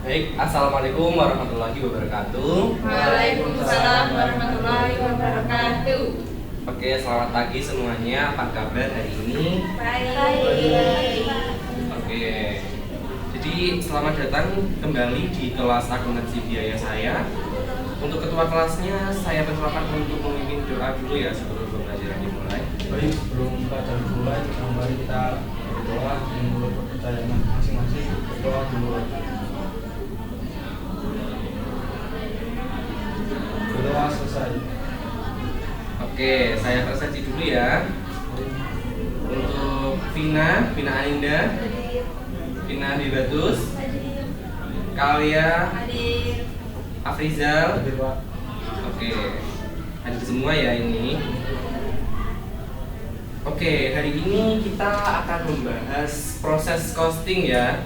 Baik, assalamualaikum warahmatullahi wabarakatuh. Waalaikumsalam warahmatullahi wabarakatuh. Oke, selamat pagi semuanya. Apa kabar hari ini? Baik. Oke, jadi selamat datang kembali di kelas akuntansi biaya saya. Untuk ketua kelasnya, saya persilakan untuk memimpin doa dulu ya sebelum pembelajaran dimulai. Baik, sebelum pelajaran dimulai, mari kita berdoa menurut kepercayaan masing-masing. Berdoa dulu. Berdoa selesai. Oke, saya presentasi dulu ya. Untuk Vina Aninda, Vina Hibatus, Kalia, Afrizal. Hadir, Pak. Oke, hadir semua ya ini. Oke, hari ini kita akan membahas proses costing ya.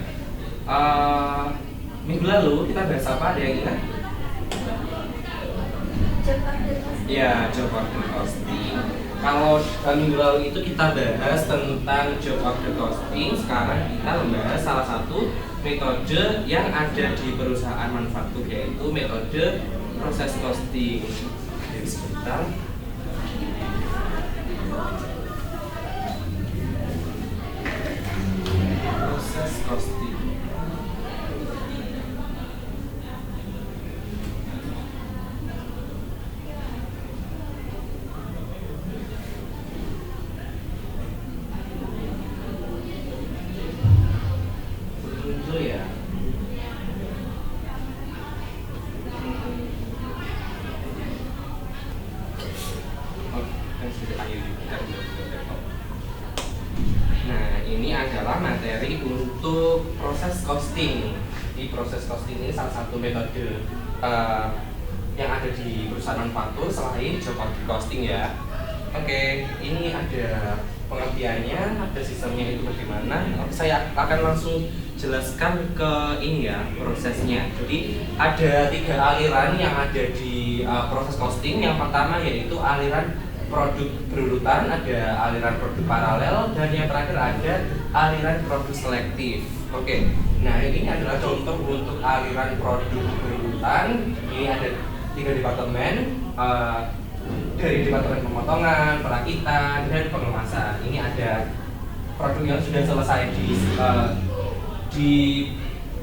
Minggu lalu kita bahas apa? Ada yang ingat? Ya, job order costing. Kalau minggu lalu itu kita bahas tentang job order costing. Sekarang kita membahas salah satu metode yang ada di perusahaan manufaktur, yaitu metode proses costing. Jadi sebentar. Proses costing. Muncul ya. Oh, kan sudah ayo dibuka dulu laptop. Nah, ini adalah materi untuk proses costing. Di proses costing ini salah satu metode yang ada di perusahaan manufaktur selain job order costing ya. Oke, ini ada pengertiannya, ada sistemnya itu bagaimana. Saya akan langsung jelaskan ke ini ya prosesnya. Jadi ada 3 aliran yang ada di proses costing. Yang pertama yaitu aliran produk berurutan, ada aliran produk paralel, dan yang terakhir ada aliran produk selektif. Oke, nah ini adalah contoh untuk aliran produk berurutan. Ini ada 3 departemen, dari departemen pemotongan, perakitan, dan pengemasan. Ini ada produk yang sudah selesai di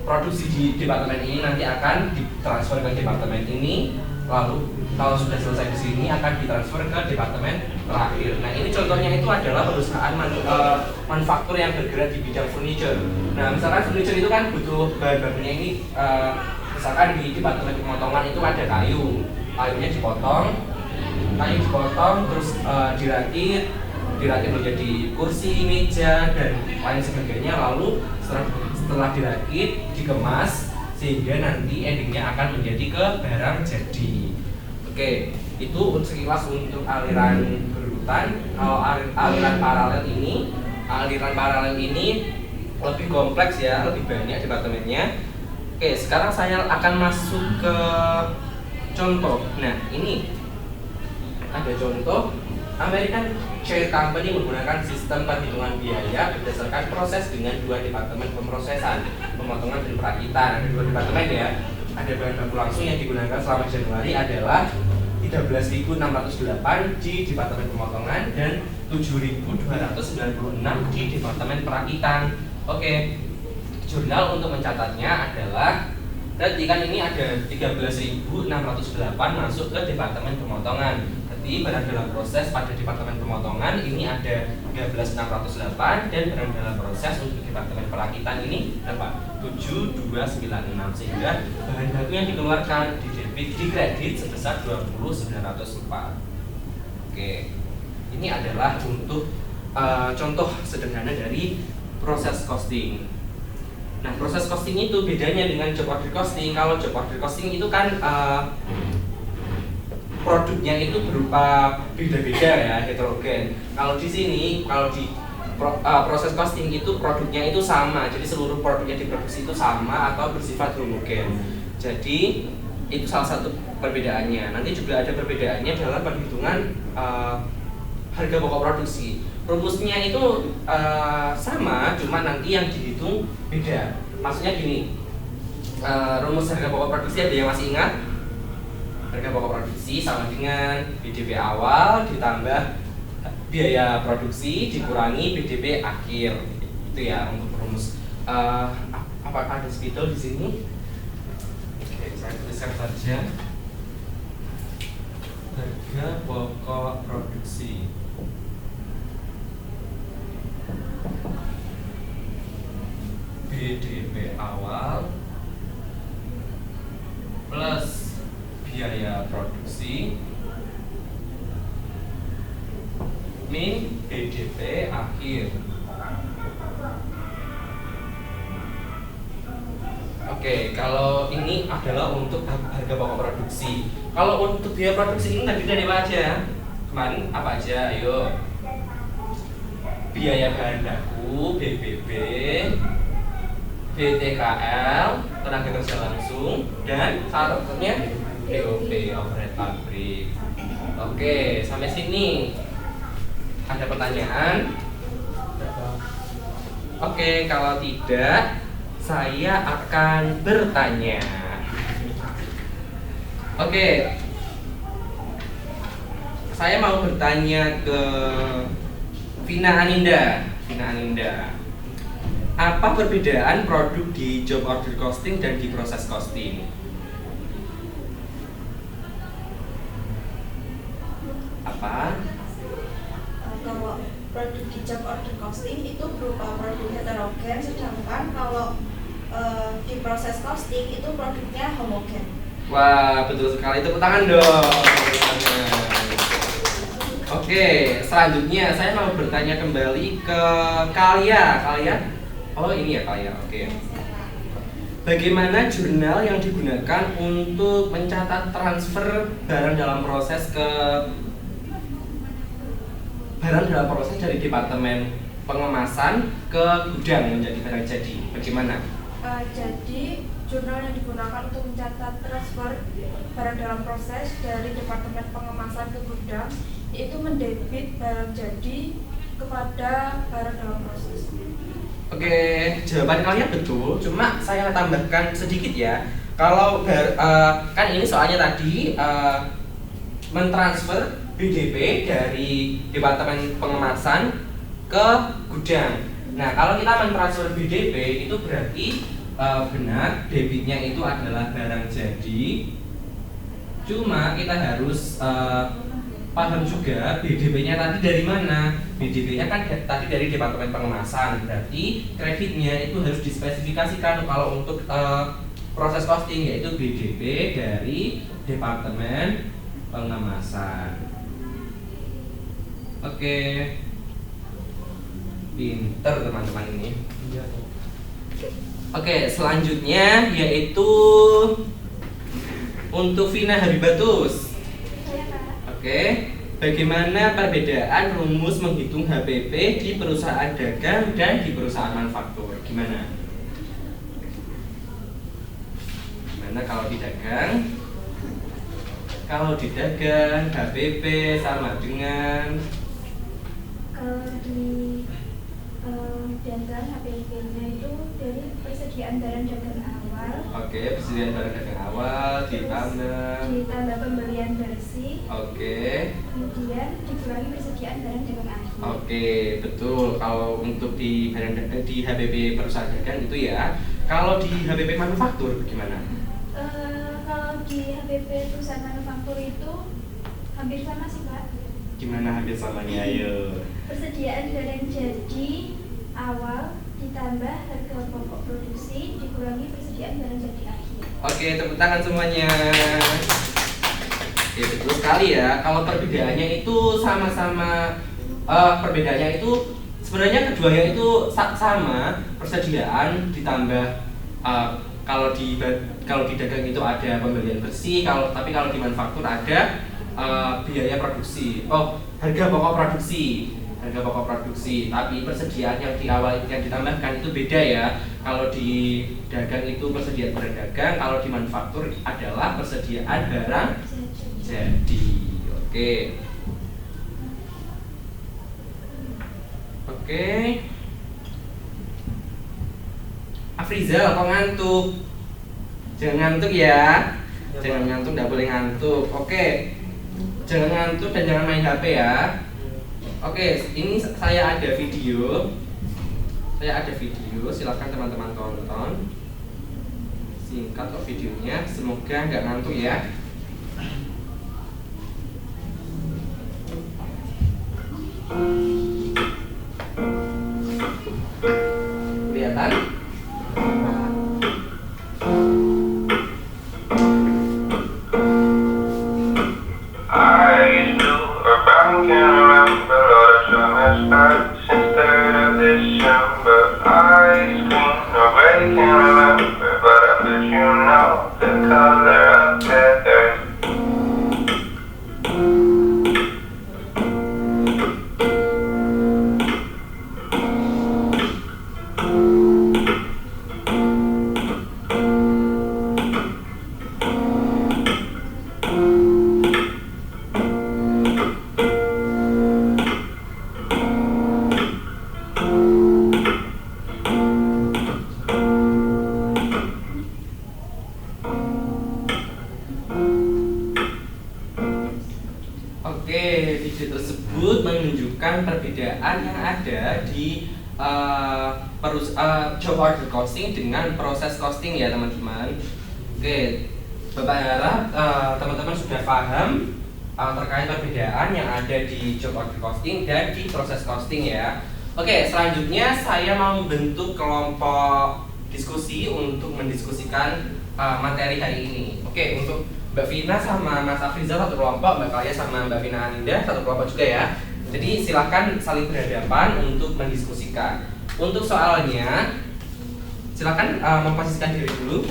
produksi di departemen ini, nanti akan ditransfer ke departemen ini. Lalu kalau sudah selesai di sini akan ditransfer ke departemen terakhir. Nah, ini contohnya itu adalah perusahaan manufaktur yang bergerak di bidang furniture. Nah, misalkan furniture itu kan butuh bahan-bahannya ini, misalkan di departemen pemotongan itu ada kayunya dipotong, terus dirakit menjadi kursi, meja, dan lain sebagainya. Lalu setelah dirakit, dikemas sehingga nanti endingnya akan menjadi ke barang jadi. Oke, itu sekilas untuk aliran berurutan. Kalau aliran paralel ini lebih kompleks ya, lebih banyak departemennya. Oke, sekarang saya akan masuk ke contoh. Nah, ini ada contoh. American Share Company menggunakan sistem perhitungan biaya berdasarkan proses dengan 2 departemen pemrosesan, pemotongan dan perakitan. Ada 2 departemen ya. Ada bahan baku langsung yang digunakan selama Januari adalah 13.608 di departemen pemotongan dan 7.296 di departemen perakitan. Oke, jurnal untuk mencatatnya adalah, berarti kan ini ada 13.608 masuk ke departemen pemotongan. Berarti barang dalam proses pada departemen pemotongan ini ada 13.608, dan barang dalam proses untuk departemen perakitan ini berapa? 7.296, sehingga bahan baku yang dikeluarkan di kredit sebesar 20.904. Oke, ini adalah untuk contoh sederhana dari proses costing. Nah, proses costing itu bedanya dengan job order costing. Kalau job order costing itu kan produknya itu berupa beda-beda ya, heterogen. Kalau di sini, kalau di proses costing itu produknya itu sama, jadi seluruh produk yang diproduksi itu sama atau bersifat homogen. Jadi itu salah satu perbedaannya. Nanti juga ada perbedaannya dalam perhitungan harga pokok produksi. Rumusnya itu sama, cuma nanti yang dihitung beda. Maksudnya gini, rumus harga pokok produksi ada yang masih ingat? Harga pokok produksi sama dengan BDP awal ditambah biaya produksi dikurangi BDP akhir. Itu ya untuk rumus. Apakah ada spidol di sini? Oke, saya tuliskan saja. Harga pokok produksi BDP awal plus biaya produksi min BDP akhir. Oke, kalau ini adalah untuk harga pokok produksi. Kalau untuk biaya produksi ini tadi dari apa aja? Kemarin apa aja? Ayo. Biaya bahan baku, BBB, BTKL, tenaga kerja langsung, dan syaratnya BOP, overhead pabrik. Oke, sampai sini ada pertanyaan? Oke, kalau tidak, saya akan bertanya. Oke, saya mau bertanya ke Vina Aninda. Apa perbedaan produk di job order costing dan di proses costing? Apa? Kalau produk di job order costing itu berupa produk heterogen, sedangkan kalau di proses costing itu produknya homogen. Wah, betul sekali. Tepuk tangan dong. Oke, selanjutnya saya mau bertanya kembali ke Kalia. Oh, ini ya Kalia. Oke. Bagaimana jurnal yang digunakan untuk mencatat transfer barang dalam proses dari departemen pengemasan ke gudang menjadi barang jadi? Bagaimana? Jadi jurnal yang digunakan untuk mencatat transfer barang dalam proses dari departemen pengemasan ke gudang itu mendebit barang jadi kepada barang dalam proses. Oke, jawaban kalian betul. Cuma saya tambahkan sedikit ya. Kalau kan ini soalnya tadi mentransfer BDP dari departemen pengemasan ke gudang. Nah, kalau kita mentransfer BDP itu berarti benar debitnya itu adalah barang jadi. Cuma kita harus paham juga BDP-nya tadi dari mana. BDP-nya kan tadi dari departemen pengemasan. Berarti kreditnya itu harus dispesifikasikan kalau untuk proses costing, yaitu BDP dari departemen pengemasan. Oke. Pinter teman-teman ini. Oke, selanjutnya yaitu untuk Vina Habibatus. Oke, bagaimana perbedaan rumus menghitung HPP di perusahaan dagang dan di perusahaan manufaktur? Gimana kalau di dagang? Kalau di dagang HPP sama dengan, kalau di dagang HPP-nya itu dari persediaan barang dagang awal. Oke, persediaan barang dagang awal ditambah pembelian bersih. Oke. Kemudian dikurangi persediaan barang dagang akhir. Oke, betul. Kalau untuk di HPP perusahaan dagang itu ya. Kalau di HPP manufaktur bagaimana? Kalau di HPP perusahaan manufaktur itu hampir sama sih Pak. Gimana hampir samanya? Ayo. Persediaan barang jadi awal ditambah harga pokok produksi dikurangi persediaan barang jadi akhir. Oke, tepuk tangan semuanya. Oke, betul sekali ya. Kalau perbedaannya itu sama-sama, perbedaannya itu sebenarnya keduanya itu sama, persediaan ditambah kalau di dagang itu ada pembelian bersih, tapi kalau di manufaktur ada biaya produksi. Harga pokok produksi, tapi persediaan yang di awal yang ditambahkan itu beda ya. Kalau di dagang itu persediaan barang dagang, kalau di manufaktur adalah persediaan barang jadi. Oke. Afrizal, kok ngantuk? Jangan ngantuk ya. Ya, Jangan Pak. ngantuk, nggak boleh ngantuk. Oke. Jangan ngantuk dan jangan main HP ya. Oke, ini saya ada video. Silahkan teman-teman tonton. Singkat kok videonya, semoga nggak ngantuk ya. Kelihatan? I used to about can't remember all the time has passed since 3rd of December. I scream, nobody can remember, but I bet you know the color of feathers. Oke, video tersebut menunjukkan perbedaan yang ada di job order costing dengan proses costing ya teman-teman. Oke, Bapak harap teman-teman sudah paham terkait perbedaan yang ada di job order costing dan di proses costing ya. Oke, selanjutnya saya mau membentuk kelompok diskusi untuk mendiskusikan materi hari ini. Oke, untuk Mbak Vina sama Mas Afrizal satu kelompok, Mbak Kalia sama Mbak Vina Aninda satu kelompok juga ya. Jadi silahkan saling berhadapan untuk mendiskusikan. Untuk soalnya, silahkan memposisikan diri dulu.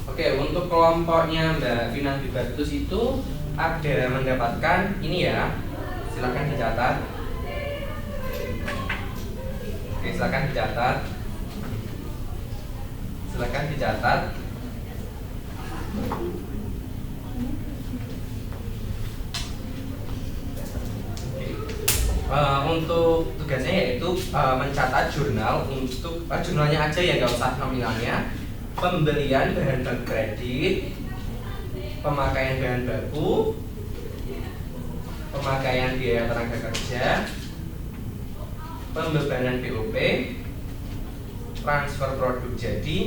Oke, untuk kelompoknya Mbak Vina Bibatus itu ada mendapatkan ini ya. Silahkan dicatat. Oke, silahkan dicatat. Silakan dicatat. Untuk tugasnya yaitu mencatat jurnal untuk jurnalnya aja ya, nggak usah nominalnya. Pembelian bahan baku kredit, pemakaian bahan baku, pemakaian biaya tenaga kerja, pembebanan BOP, transfer produk jadi,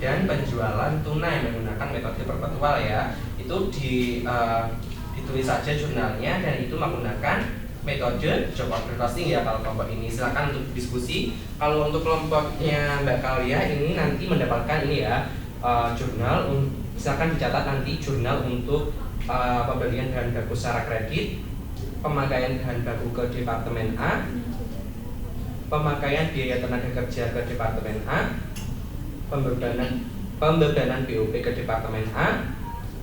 dan penjualan tunai menggunakan metode perpetual ya. Itu ditulis saja jurnalnya dan itu menggunakan metode job order costing ya kalau kelompok ini. Silakan untuk diskusi. Kalau untuk kelompoknya Mbak Kalia ini nanti mendapatkan ini ya jurnal. Silakan dicatat nanti jurnal untuk pembelian bahan baku secara kredit, pemakaian bahan baku ke departemen A, pemakaian biaya tenaga kerja ke departemen A, pembebanan BOP ke departemen A,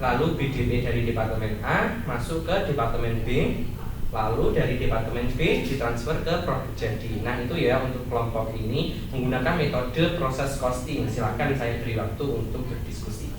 lalu BDP dari departemen A masuk ke departemen B, lalu dari departemen B ditransfer ke produk jadi. Nah itu ya untuk kelompok ini menggunakan metode proses costing. Silakan saya beri waktu untuk berdiskusi.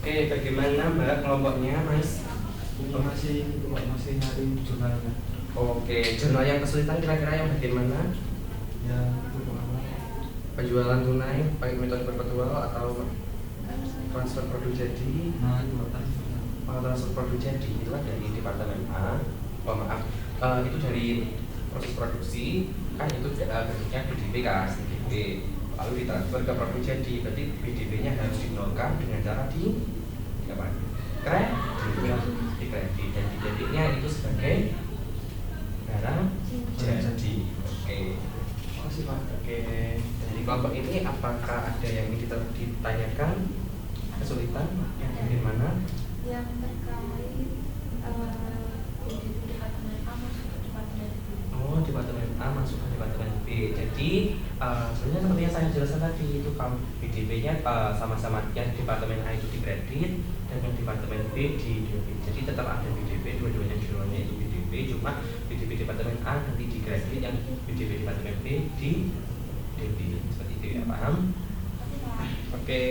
Oke, bagaimana Mbak kelompoknya, Mas? Masih nyari jurnalnya. Oke, jurnal yang kesulitan kira-kira yang bagaimana? Ya itu Pak. Penjualan tunai pakai metode perpetual atau transfer produk jadi? Nah itu Pak. Kalau transfer produk jadi itu kan dari departemen A. Oh maaf, itu dari proses produksi kan itu bentuknya BDP kan, BDP. Lalu ditransfer ke produk jadi, berarti BDP-nya harus dinolkan dengan cara di apa? Kredit dan didebitnya itu sebagai barang jadi. Oke. Makasih Pak. Oke. Dari kelompok ini apakah ada yang ingin kita ditanyakan? Kesulitan yang bagaimana? Yang terkait departemen A masuk ke departemen B. Oh, departemen A masuk ke departemen B. Jadi Sebenarnya seperti yang saya jelaskan tadi itu PDP-nya sama-sama yang departemen A itu di kredit dan yang departemen B di debit. Jadi tetap ada PDP, dua-duanya jurnalnya itu PDP, cuma PDP departemen A nanti di kredit, yang PDP departemen B di debit. Seperti itu ya, paham? Oke.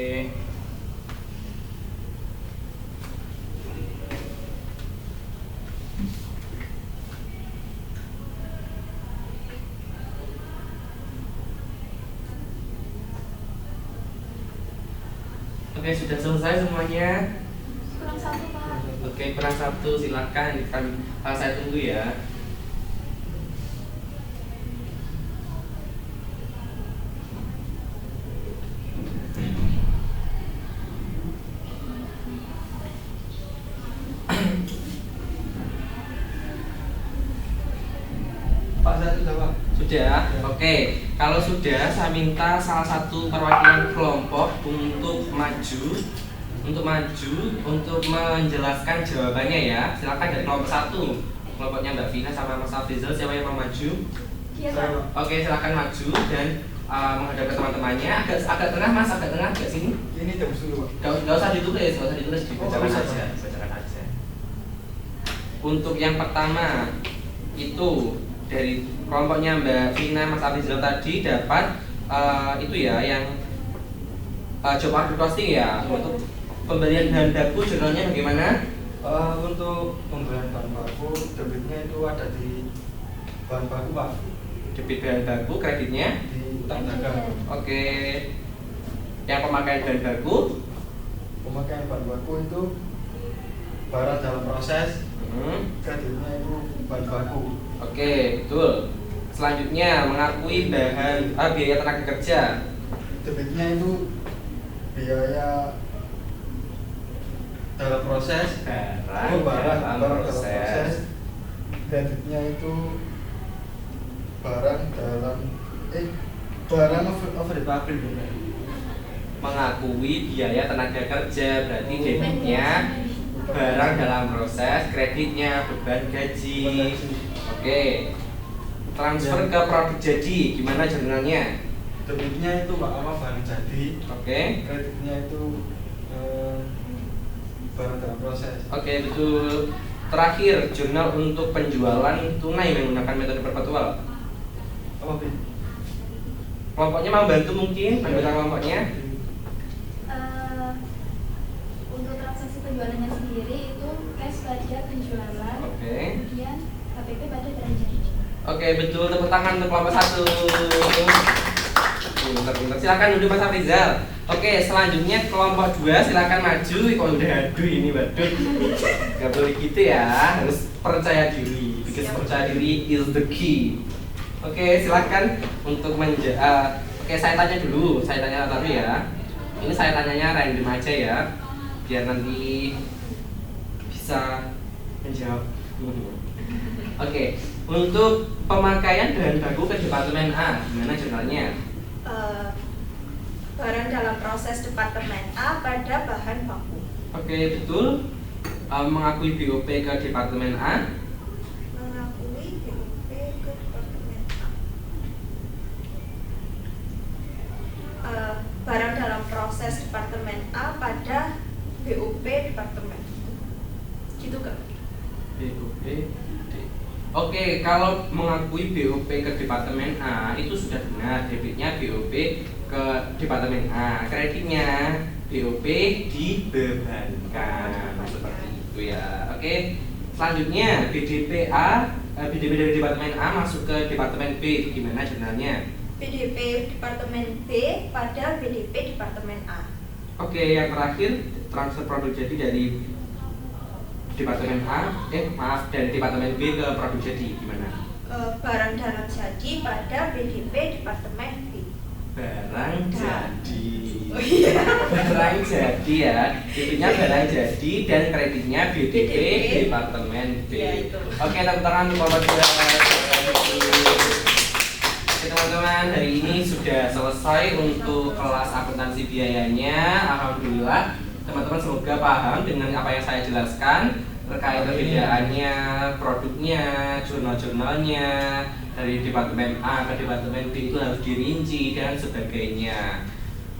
Oke, sudah selesai semuanya. Kurang satu, Pak. Oke, kurang satu, silakan. Saya tunggu ya. Pak, saya sudah, Pak. Sudah? Oke. Kalau sudah, saya minta salah satu perwakilan kelompok untuk maju untuk menjelaskan jawabannya ya. Silakan dari kelompok 1. Kelompoknya Mbak Vina sama Mas Afrizal, siapa yang mau maju? Iya, Saya, Pak. Pak. Oke, silakan maju dan menghadap ke teman-temannya. Agak tengah Mas, agak tengah, agak sini. Ini jam dulu, Pak. Gak usah ditulis, dibacakan bisa, aja, Pak. bacakan aja. Untuk yang pertama itu dari kelompoknya Mbak Vina, Mas Afrizal tadi dapat itu ya yang job order costing ya. Untuk pembelian bahan baku jurnalnya bagaimana? Untuk pembelian bahan baku, debitnya itu ada di bahan baku, Pak. Debit bahan baku, kreditnya. Di utang dagang. Oke. Yang pemakaian bahan baku. Pemakaian bahan baku itu barang dalam proses, kreditnya itu bahan baku. Oke, betul. Selanjutnya mengakui biaya tenaga kerja. Debitnya itu biaya dalam proses, Barang dalam dalam proses. proses. Kreditnya itu barang over the pabrik, benar. Mengakui biaya tenaga kerja, berarti debitnya barang dalam proses, kreditnya beban gaji. Oke. Transfer ke produk jadi, gimana jurnalnya? Debitnya itu barang jadi, Oke. kreditnya itu barang dalam proses. Oke, betul. Terakhir, jurnal untuk penjualan tunai menggunakan metode perpetual. Apa, Bi? Kelompoknya mau bantu mungkin, anggota kelompoknya? Untuk transaksi penjualannya sendiri itu cash pada penjualan, Oke. kemudian KPP pada barang jadi. Oke, betul. Tepuk tangan untuk kelompok 1. Pintar. Silakan duduk Mas Afrizal. Oke, selanjutnya kelompok 2 silakan maju. Kalau udah aduh ini badut. Gak boleh gitu ya, harus percaya diri. Because percaya diri is the key. Oke, silakan untuk oke, saya tanya dulu. Saya tanya satu ya. Ini saya tanyanya random aja ya, biar nanti bisa menjawab. Oke, untuk pemakaian bahan baku ke departemen A, gimana jurnalnya? Barang dalam proses departemen A pada bahan baku. Oke, betul. Mengakui BOP ke departemen A. Mengakui BOP ke departemen A. Barang dalam proses departemen A pada BOP departemen. Gitu kan? BOP D. Oke, kalau mengakui BOP ke departemen A itu sudah benar, debitnya BOP ke departemen A, kreditnya BOP dibebankan seperti itu ya. Oke, selanjutnya BDP dari departemen A masuk ke departemen B, itu gimana jurnalnya? BDP departemen B pada BDP departemen A. Oke, yang terakhir transfer produk jadi dari departemen A, dari departemen B ke produk jadi gimana? Barang dalam jadi pada BDP departemen B. Barang jadi. Oh iya. Barang jadi ya, intinya barang jadi dan kreditnya BDP departemen B. Ya, itu. Oke, tepuk tangan untuk Bapak Dua. Oke teman-teman, hari ini sudah selesai untuk kelas akuntansi biayanya. Alhamdulillah teman-teman semoga paham dengan apa yang saya jelaskan. terkait perbedaannya, produknya, jurnal-jurnalnya dari departemen A ke departemen B itu harus dirinci dan sebagainya.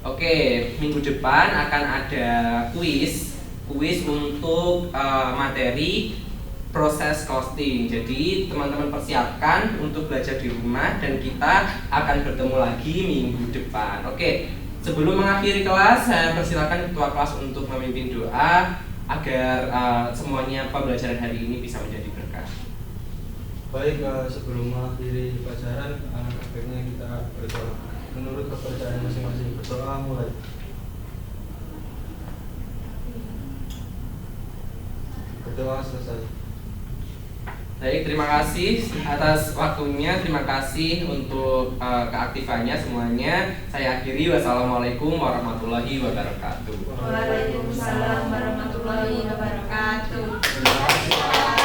Oke, minggu depan akan ada kuis untuk materi proses costing. Jadi teman-teman persiapkan untuk belajar di rumah dan kita akan bertemu lagi minggu depan. Oke, sebelum mengakhiri kelas, saya persilakan ketua kelas untuk memimpin doa agar semuanya pembelajaran hari ini bisa menjadi berkah. Baik, sebelum mengakhiri pelajaran, akhirnya kita berdoa menurut kepercayaan masing-masing. Berdoa mulai. Berdoa selesai. Baik, terima kasih atas waktunya, terima kasih untuk keaktifannya semuanya. Saya akhiri, wassalamualaikum warahmatullahi wabarakatuh. Waalaikumsalam warahmatullahi wabarakatuh. Terima kasih.